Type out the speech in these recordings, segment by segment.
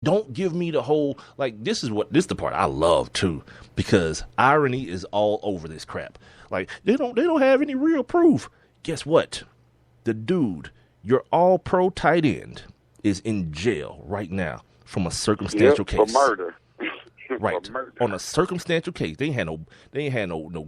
Don't give me the whole, like, this is the part I love too, because irony is all over this crap. Like, they don't have any real proof. Guess what? The dude, your all pro tight end, is in jail right now from a circumstantial for case. murder. Right. For murder. On a circumstantial case. They ain't had no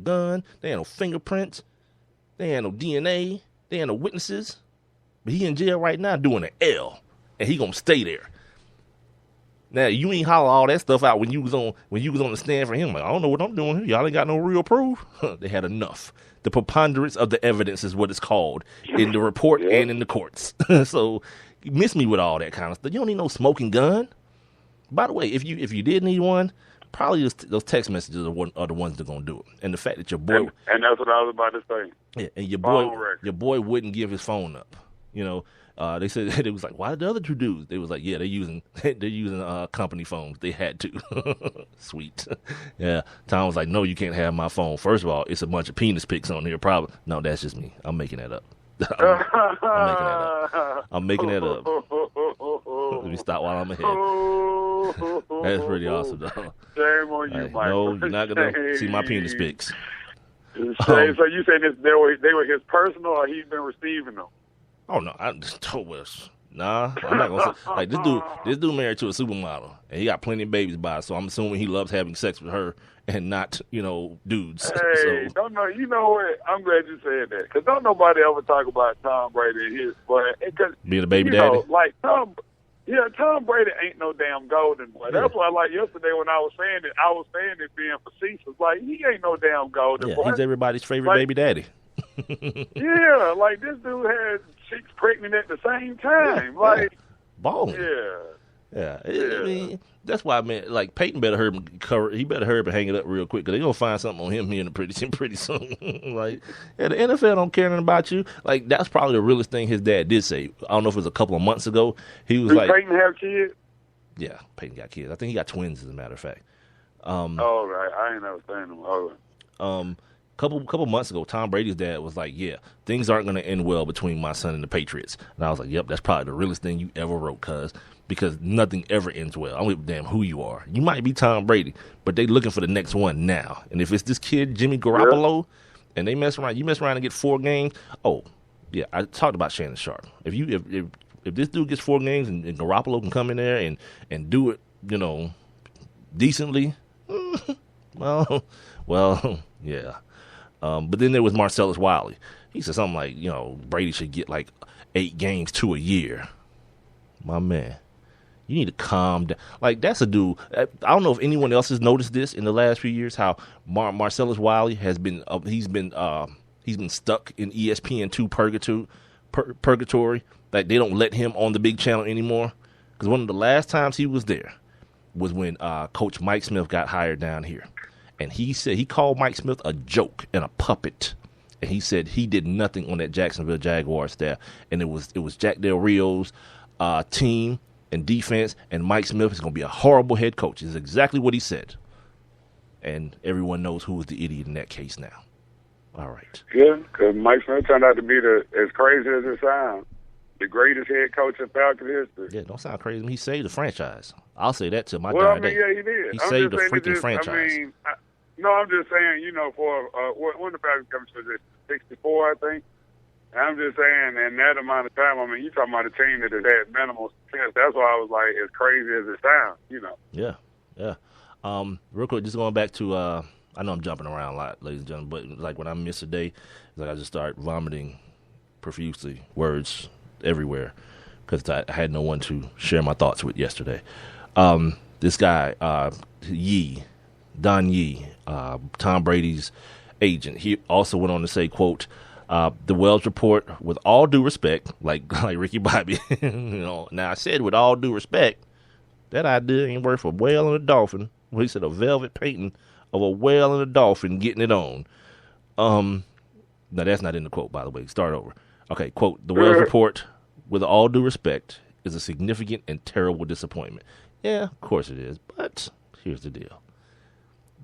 gun, they had no fingerprints, they had no DNA, they had no witnesses. But he in jail right now doing an L. And he gonna stay there. Now you ain't holler all that stuff out when you was on the stand for him. Like, I don't know what I'm doing here. Y'all ain't got no real proof. They had enough. The preponderance of the evidence is what it's called in the report and in the courts. So you miss me with all that kind of stuff. You don't need no smoking gun. By the way, if you did need one, probably those text messages are the ones that are gonna do it. And the fact that your boy and that's what I was about to say. Yeah, and your boy wouldn't give his phone up. You know, they said it was like, why did the other two dudes? They was like, yeah, they're using company phones. They had to. Sweet. Yeah. Tom was like, no, you can't have my phone. First of all, it's a bunch of penis pics on here. Probably. No, that's just me. I'm making that up. I'm making that up. Let me stop while I'm ahead. That's pretty awesome, though. Shame on you, Mike. No, you're not gonna see my penis pics. So you saying they were his personal, or he's been receiving them? Oh no, I just told us. Nah, I'm not gonna say like this dude married to a supermodel and he got plenty of babies by her, so I'm assuming he loves having sex with her and not, dudes. Hey, don't know. You know what? I'm glad you said that, because don't nobody ever talk about Tom Brady and his boy. Being a baby daddy? Like Tom Brady ain't no damn golden boy. That's why, like yesterday when I was saying it being facetious. Like, he ain't no damn golden boy. He's everybody's favorite baby daddy. Yeah, like this dude had chicks pregnant at the same time. Balling. Yeah. I mean, that's why, man. Like, Peyton better hurry up and hang it up real quick, because they gonna find something on him here pretty soon. Like, the NFL don't care nothing about you. Like, that's probably the realest thing his dad did say. I don't know if it was a couple of months ago. He was like, Peyton have kids? Yeah, Peyton got kids. I think he got twins, as a matter of fact. Right. I ain't never seen them. Right. Couple months ago, Tom Brady's dad was like, yeah, things aren't going to end well between my son and the Patriots. And I was like, yep, that's probably the realest thing you ever wrote, because nothing ever ends well. I don't give a damn who you are. You might be Tom Brady, but they looking for the next one now. And if it's this kid, Jimmy Garoppolo, and you mess around and get 4 games, oh, yeah, I talked about Shannon Sharp. If this dude gets 4 games and Garoppolo can come in there and do it, decently, well, yeah. But then there was Marcellus Wiley. He said something like, Brady should get like 8 games to a year. My man, you need to calm down. Like, that's a dude. I don't know if anyone else has noticed this in the last few years, how Marcellus Wiley has been, he's been stuck in ESPN2 purgatory. Like, they don't let him on the big channel anymore. Because one of the last times he was there was when Coach Mike Smith got hired down here. And he said he called Mike Smith a joke and a puppet. And he said he did nothing on that Jacksonville Jaguars staff. And it was Jack Del Rio's team and defense, and Mike Smith is going to be a horrible head coach. Is exactly what he said. And everyone knows who was the idiot in that case now. All right. Yeah, because Mike Smith turned out to be as crazy as it sounds, the greatest head coach in Falcon history. Yeah, don't sound crazy. He saved the franchise. I'll say that to my dying day. Yeah, he did. He saved the freaking franchise. No, I'm just saying, for when the Falcons come to 64, I think. I'm just saying, in that amount of time, you're talking about a team that has had minimal success. That's why I was like, as crazy as it sounds, Yeah. Real quick, just going back to, I know I'm jumping around a lot, ladies and gentlemen, but like when I miss a day, it's like I just start vomiting profusely, words everywhere, because I had no one to share my thoughts with yesterday. This guy, Don Yee, Tom Brady's agent, he also went on to say, quote, the Wells report, with all due respect, like Ricky Bobby, now I said with all due respect, that idea ain't worth a whale and a dolphin. Well, he said a velvet painting of a whale and a dolphin getting it on. No, that's not in the quote, by the way. Start over. Okay, quote, the Wells report, with all due respect, is a significant and terrible disappointment. Yeah, of course it is, but here's the deal.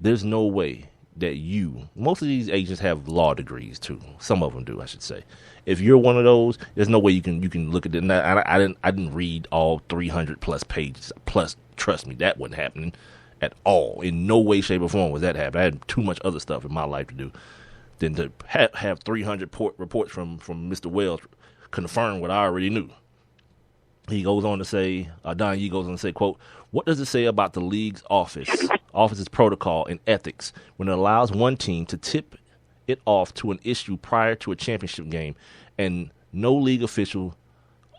There's no way that most of these agents have law degrees too. Some of them do, I should say. If you're one of those, there's no way you can look at it. I didn't read all 300 plus pages. Plus, trust me, that wasn't happening at all. In no way, shape, or form was that happening. I had too much other stuff in my life to do than to have 300 reports from Mr. Wells confirm what I already knew. He goes on to say, Don Yee goes on to say, quote, what does it say about the league's office's protocol and ethics when it allows one team to tip it off to an issue prior to a championship game and no league official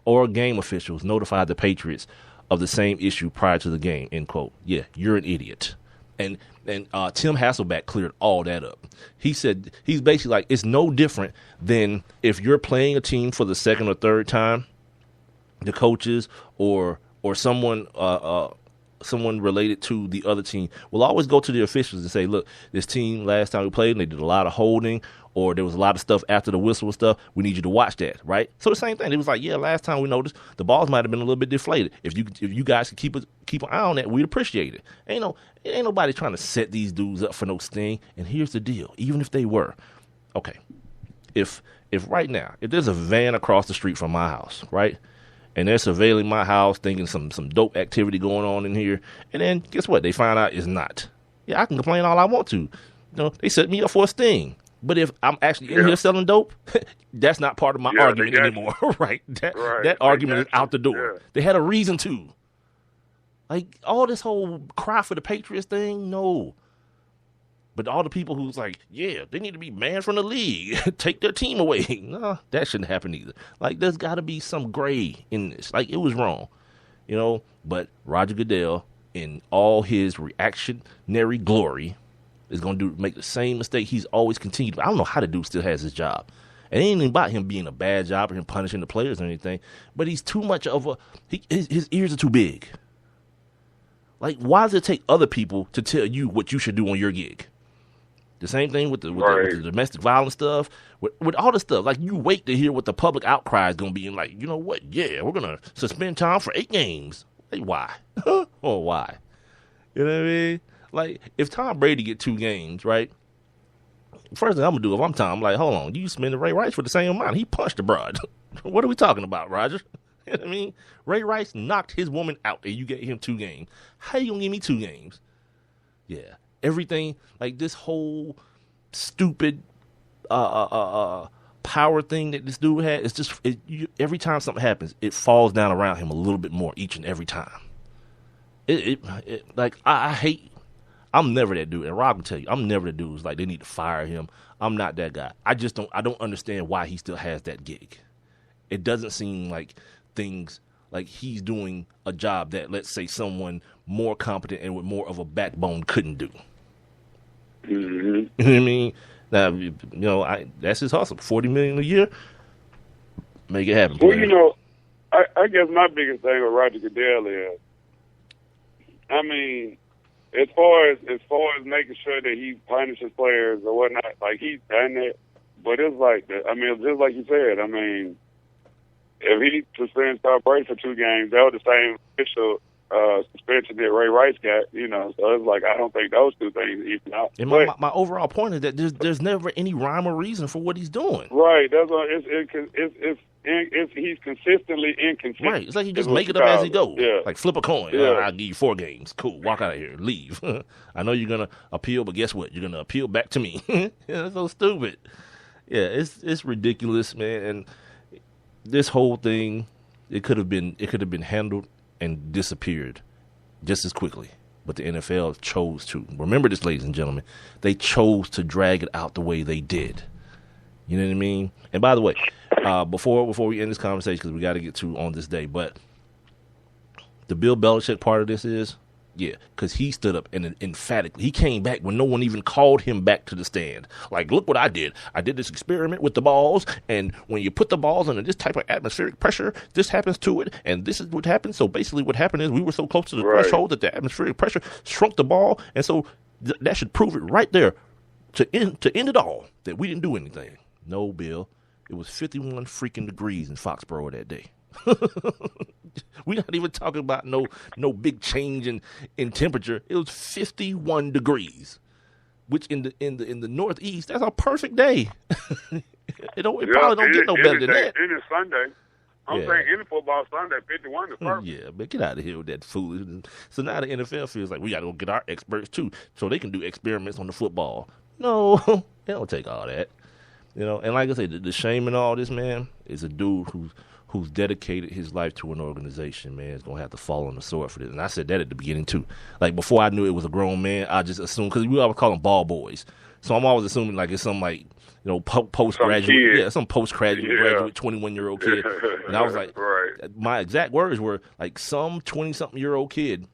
or game officials notify the Patriots of the same issue prior to the game, end quote. Yeah, you're an idiot. And Tim Hasselback cleared all that up. He said, he's basically like, it's no different than if you're playing a team for the second or third time, the coaches or someone related to the other team will always go to the officials and say, look, this team last time we played, and they did a lot of holding, or there was a lot of stuff after the whistle and stuff. We need you to watch that, right? So the same thing. It was like, yeah, last time we noticed the balls might have been a little bit deflated. If you guys could keep an eye on that, we'd appreciate it. Ain't nobody trying to set these dudes up for no sting. And here's the deal. Even if they were, okay, if right now, if there's a van across the street from my house, right, and they're surveilling my house, thinking some dope activity going on in here, and then guess what? They find out it's not. Yeah, I can complain all I want to. They set me up for a sting. But if I'm actually in here selling dope, that's not part of my argument anymore, right? That argument is out the door. Yeah. They had a reason to. Like, all this whole cry for the Patriots thing, no. But all the people who's like, yeah, they need to be banned from the league, take their team away. No, that shouldn't happen either. Like, there's got to be some gray in this. Like, it was wrong, But Roger Goodell, in all his reactionary glory, is going to make the same mistake he's always continued. I don't know how the dude still has his job. It ain't even about him being a bad job or him punishing the players or anything, but he's too much of his ears are too big. Like, why does it take other people to tell you what you should do on your gig? The same thing with the domestic violence stuff, with all the stuff. Like, you wait to hear what the public outcry is going to be, and like, you know what? Yeah, we're going to suspend Tom for 8 games. Like, why? Or why? You know what I mean? Like, if Tom Brady get 2 games, right? First thing I'm going to do if I'm Tom, I'm like, hold on, you suspended Ray Rice for the same amount. He punched the broad. What are we talking about, Roger? You know what I mean? Ray Rice knocked his woman out and you gave him 2 games. How you going to give me 2 games? Yeah. Everything, like this whole stupid power thing that this dude had, it's just, every time something happens, it falls down around him a little bit more each and every time. I hate, I'm never that dude. And Rob can tell you, I'm never the dude who's like, they need to fire him. I'm not that guy. I don't understand why he still has that gig. It doesn't seem like things, like he's doing a job that, let's say, someone more competent and with more of a backbone couldn't do. Mm-hmm. You know what I mean? Now, that's his hustle. $40 million a year, make it happen. Well, I guess my biggest thing with Roger Goodell is, I mean, as far as making sure that he punishes players or whatnot, like he's done that. But it's like, just like you said, I mean, if he suspends Tom Brady for 2 games, that was the same official suspension that Ray Rice got, So it's like, I don't think those 2 things even out. And my overall point is that there's never any rhyme or reason for what he's doing. Right. That's why he's consistently inconsistent. Right. It's like he just make it up as he goes. Yeah. Like flip a coin. Yeah. I'll give you 4 games. Cool. Walk out of here. Leave. I know you're gonna appeal, but guess what? You're gonna appeal back to me. That's so stupid. Yeah. It's ridiculous, man. And this whole thing, it could have been handled and disappeared just as quickly. But the NFL chose to. Remember this, ladies and gentlemen. They chose to drag it out the way they did. You know what I mean? And by the way, before we end this conversation, because we got to get to on this day, but the Bill Belichick part of this is, yeah, because he stood up and emphatically, he came back when no one even called him back to the stand. Like, look what I did. I did this experiment with the balls, and when you put the balls under this type of atmospheric pressure, this happens to it, and this is what happened. So basically what happened is we were so close to the threshold that the atmospheric pressure shrunk the ball, and so that should prove it right there to end it all, that we didn't do anything. No, Bill, it was 51 freaking degrees in Foxborough that day. We're not even talking about no big change in temperature. It was 51 degrees. which in the Northeast, that's a perfect day. It probably don't get no any better than day, that. Any Sunday. I'm saying any football Sunday, 51 is perfect. Yeah, but get out of here with that foolishness. So now the NFL feels like we got to go get our experts too, so they can do experiments on the football. No, they don't take all that. And like I said, the shame in all this, man, is a dude who's dedicated his life to an organization, man, is going to have to fall on the sword for this. And I said that at the beginning, too. Like, before I knew it was a grown man, I just assumed, because we always call them ball boys. So I'm always assuming, like, it's some, like, postgraduate. Yeah, some postgraduate, graduate, 21-year-old kid. And I was like, my exact words were, like, some 20-something-year-old kid,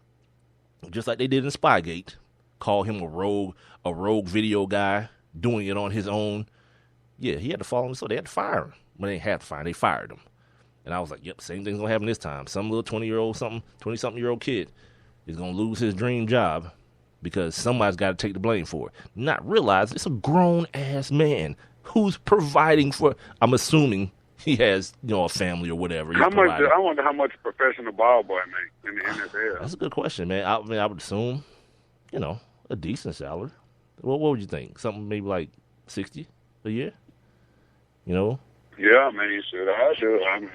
just like they did in Spygate, call him a rogue video guy, doing it on his own. Yeah, he had to fall on the sword. They had to fire him. Well, they didn't have to fire him. They fired him. And I was like, yep, same thing's going to happen this time. Some little 20-something-year-old kid is going to lose his dream job because somebody's got to take the blame for it. Not realize it's a grown-ass man who's providing for, I'm assuming he has, a family or whatever. I wonder how much a professional ball boy makes in the NFL. That's a good question, man. I would assume, a decent salary. What would you think? Something maybe like 60 a year? Yeah, I mean,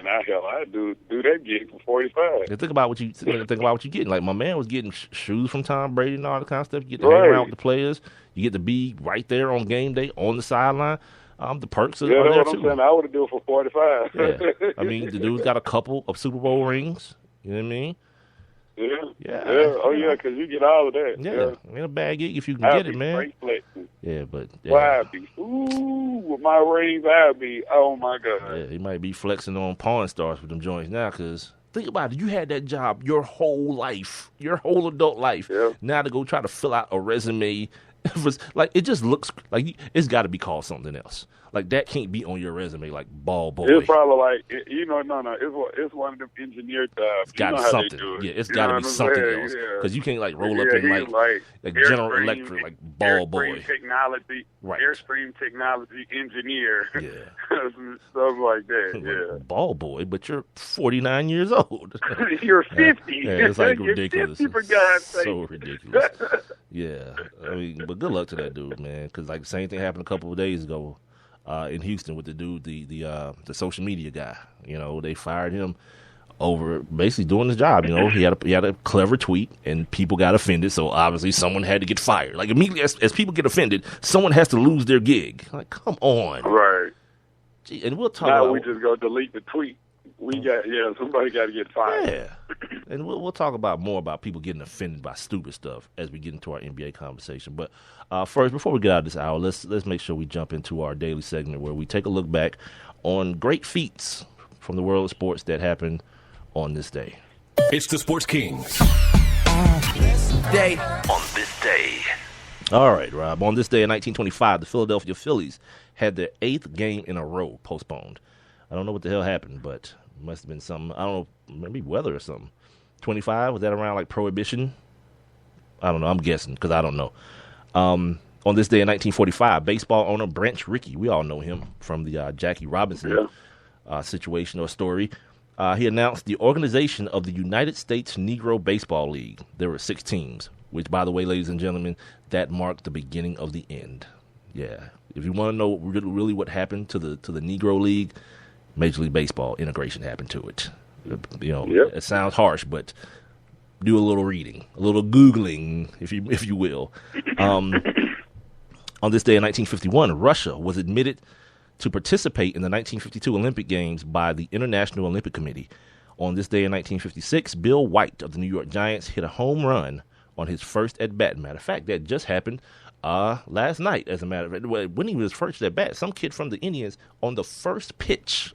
I'd do that gig for 45. And think about what you getting. Like, my man was getting shoes from Tom Brady and all that kind of stuff. You get to hang around with the players. You get to be right there on game day on the sideline. The perks are there too. I'm saying. I would do it for 45. Yeah, I mean, the dude's got a couple of Super Bowl rings. You know what I mean? Yeah. Oh, yeah, because you get all of that. Yeah. In a bad gig if you can get it, man. Yeah, but... Yeah. I'd be... Ooh, with my rings, I'd be... Oh, my God. Yeah, he might be flexing on Pawn Stars with them joints now, because... Think about it. You had that job your whole life, your whole adult life. Yeah. Now to go try to fill out a resume... like, it just looks... Like, it's got to be called something else. Like, that can't be on your resume, like, ball boy. It's probably like, it's one of them engineered jobs. It's got something. Yeah, it's got to be something else. Because you can't, like, roll up in, like General Electric, like, ball boy. Airstream technology engineer. Yeah. Stuff like that, yeah. Ball boy, but you're 49 years old. You're 50. Yeah, it's like ridiculous. 50 for God's sake. So ridiculous. Yeah. I mean, but good luck to that dude, man. Because, like, the same thing happened a couple of days ago. In Houston with the dude, the social media guy. They fired him over basically doing his job. He had a clever tweet and people got offended. So obviously someone had to get fired. Like, immediately as people get offended, someone has to lose their gig. Like, come on. Right. Gee, and we'll talk now about... we just go delete the tweet. Somebody got to get fired. Yeah. And we'll talk about more about people getting offended by stupid stuff as we get into our NBA conversation. But first, before we get out of this hour, let's make sure we jump into our daily segment where we take a look back on great feats from the world of sports that happened on this day. It's the Sports Kings. On this day. All right, Rob. On this day in 1925, the Philadelphia Phillies had their 8th game in a row postponed. I don't know what the hell happened, but it must have been something. I don't know, maybe weather or something. 25, was that around like Prohibition? I don't know. I'm guessing because I don't know. On this day in 1945, baseball owner Branch Rickey, we all know him from the Jackie Robinson situation or story. He announced the organization of the United States Negro Baseball League. There were 6 teams, which, by the way, ladies and gentlemen, that marked the beginning of the end. Yeah. If you want to know really what happened to the Negro League, Major League Baseball integration happened to it. It sounds harsh, but do a little reading, a little Googling, if you will. On this day in 1951, Russia was admitted to participate in the 1952 Olympic Games by the International Olympic Committee. On this day in 1956, Bill White of the New York Giants hit a home run on his first at-bat. Matter of fact, that just happened last night, as a matter of fact. When he was first at bat, some kid from the Indians on the first pitch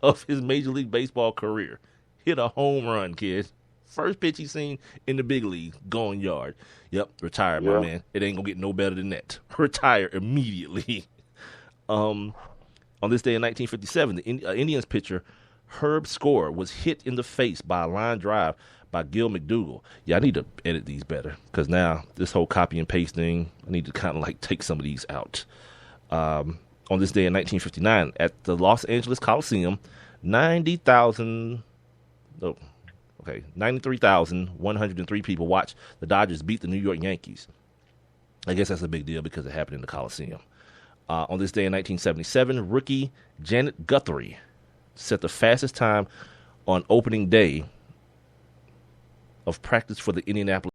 of his Major League Baseball career hit a home run, kid. First pitch he seen in the big league, going yard. Yep, retired, my man. It ain't gonna get no better than that. Retire immediately. On this day in 1957, the Indians pitcher Herb Score was hit in the face by a line drive by Gil McDougall. Yeah, I need to edit these better because now this whole copy and paste thing, I need to kind of like take some of these out. On this day in 1959, at the Los Angeles Coliseum, 93,103 people watched the Dodgers beat the New York Yankees. I guess that's a big deal because it happened in the Coliseum. On this day in 1977, rookie Janet Guthrie set the fastest time on opening day of practice for the Indianapolis